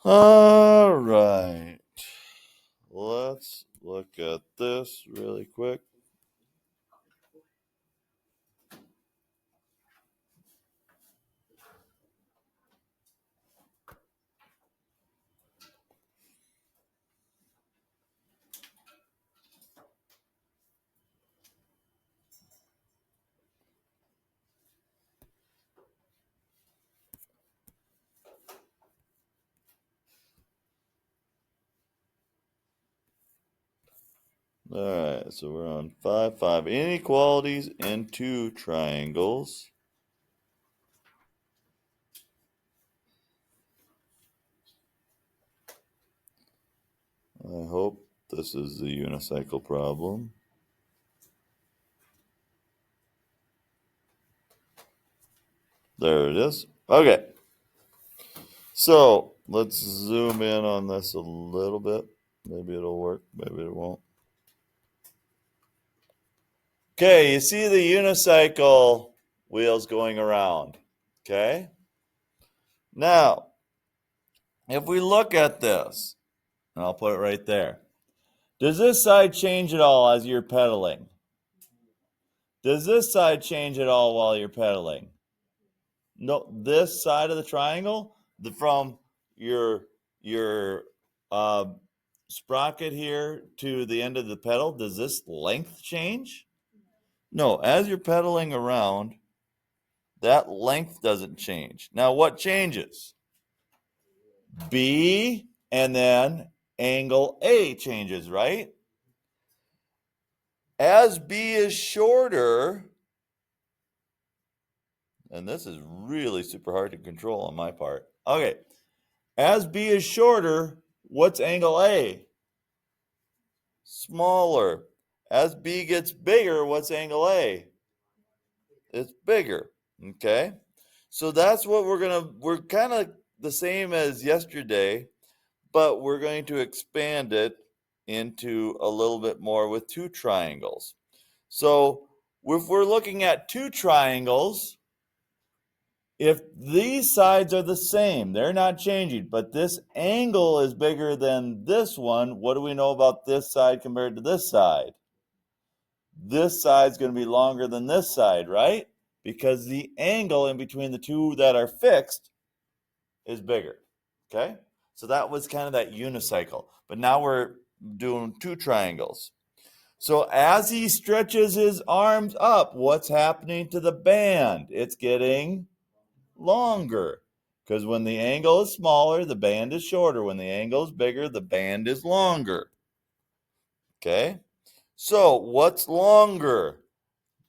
All right. Let's look at this really quick. All right, so we're on 5, 5. Inequalities in two triangles. I hope this is the unicycle problem. There it is. Okay. So let's zoom in on this a little bit. Maybe it'll work, maybe it won't. Okay, you see the unicycle wheels going around. Okay? Now, if we look at this, and I'll put it right there, does this side change at all as you're pedaling? Does this side change at all while you're pedaling? No, this side of the triangle, from your uh, sprocket here to the end of the pedal, does this length change? No, as you're pedaling around, that length doesn't change. Now, what changes? B, and then angle A changes, right? As B is shorter, and this is really super hard to control on my part. Okay, as B is shorter, what's angle A? Smaller. As B gets bigger, what's angle A? It's bigger. Okay, so that's what we're kind of the same as yesterday, but we're going to expand it into a little bit more with two triangles. So if we're looking at two triangles, if these sides are the same, they're not changing, but this angle is bigger than this one, what do we know about this side compared to this side? This side's going to be longer than this side, right? Because the angle in between the two that are fixed is bigger. Okay? So that was kind of that unicycle. But now we're doing two triangles. So as he stretches his arms up, what's happening to the band? It's getting longer. Because when the angle is smaller, the band is shorter. When the angle is bigger, the band is longer. Okay? So what's longer?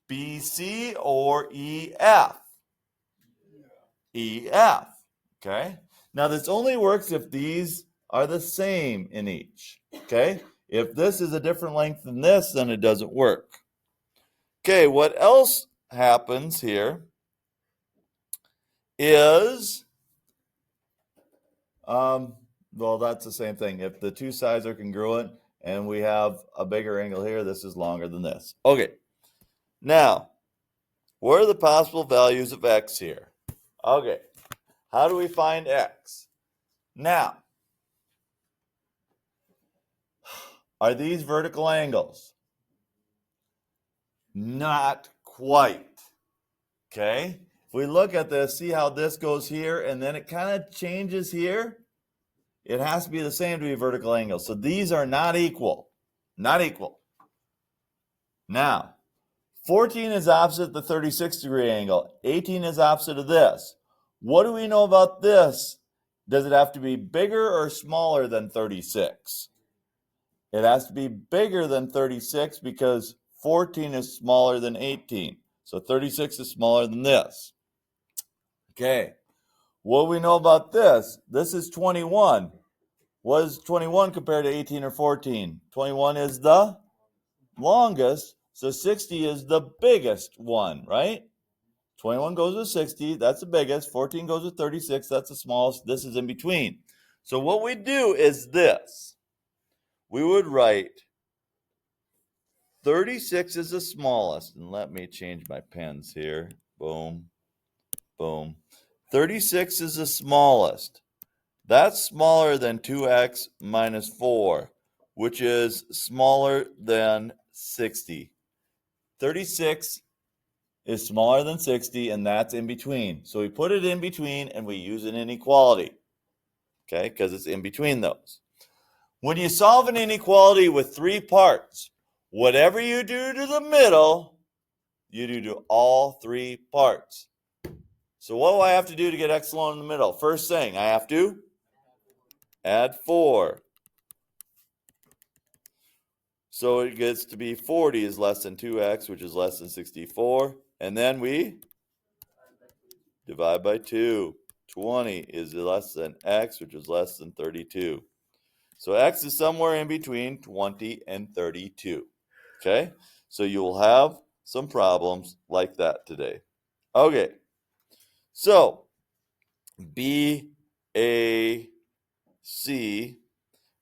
BC or EF? EF. Okay? Now this only works if these are the same in each. Okay? If this is a different length than this, then it doesn't work. Okay, what else happens here is, well, that's the same thing. If the two sides are congruent and we have a bigger angle here, this is longer than this. Okay, now, what are the possible values of x here? Okay, how do we find x? Now, are these vertical angles? Not quite. Okay, if we look at this, see how this goes here and then it kind of changes here? It has to be the same to be vertical angles. So these are not equal. Not equal. Now, 14 is opposite the 36-degree angle. 18 is opposite of this. What do we know about this? Does it have to be bigger or smaller than 36? It has to be bigger than 36 because 14 is smaller than 18. So 36 is smaller than this. Okay. What do we know about this? This is 21. What is 21 compared to 18 or 14? 21 is the longest, so 60 is the biggest one, right? 21 goes with 60, that's the biggest. 14 goes with 36, that's the smallest. This is in between. So what we do is this. We would write 36 is the smallest. And let me change my pens here. Boom, boom. 36 is the smallest. That's smaller than 2x minus 4, which is smaller than 60. 36 is smaller than 60, and that's in between. So we put it in between, and we use an inequality, okay, because it's in between those. When you solve an inequality with 3 parts, whatever you do to the middle, you do to all 3 parts. So what do I have to do to get x alone in the middle? First thing, I have to add 4. So it gets to be 40 is less than 2x, which is less than 64. And then we divide by 2. 20 is less than x, which is less than 32. So x is somewhere in between 20 and 32. Okay? So you will have some problems like that today. Okay. So B, A, C,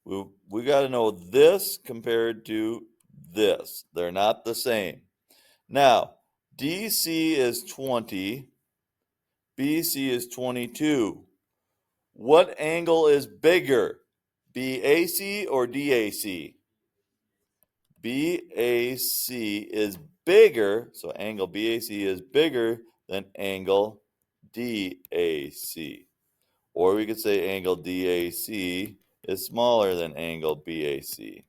we got to know this compared to this. They're not the same. Now, DC is 20, BC is 22. What angle is bigger, BAC or DAC? BAC is bigger, so angle BAC is bigger than angle DAC. Or we could say angle DAC is smaller than angle BAC.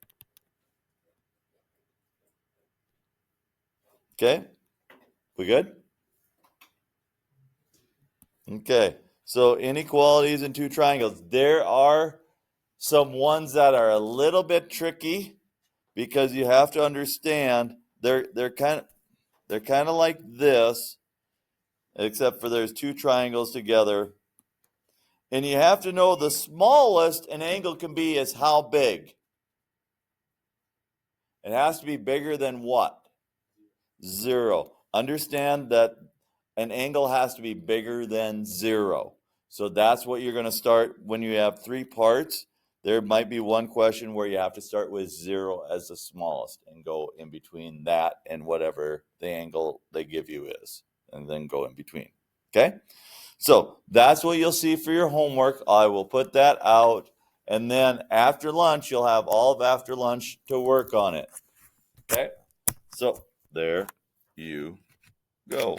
Okay? We good? Okay. So inequalities in 2 triangles. There are some ones that are a little bit tricky because you have to understand they're kind of like this, except for there's 2 triangles together. And you have to know the smallest an angle can be is how big. It has to be bigger than what? 0. Understand that an angle has to be bigger than 0. So that's what you're going to start when you have 3 parts. There might be one question where you have to start with 0 as the smallest and go in between that and whatever the angle they give you is, and then go in between. Okay? So that's what you'll see for your homework. I will put that out, and then after lunch, you'll have all of after lunch to work on it. Okay? So there you go.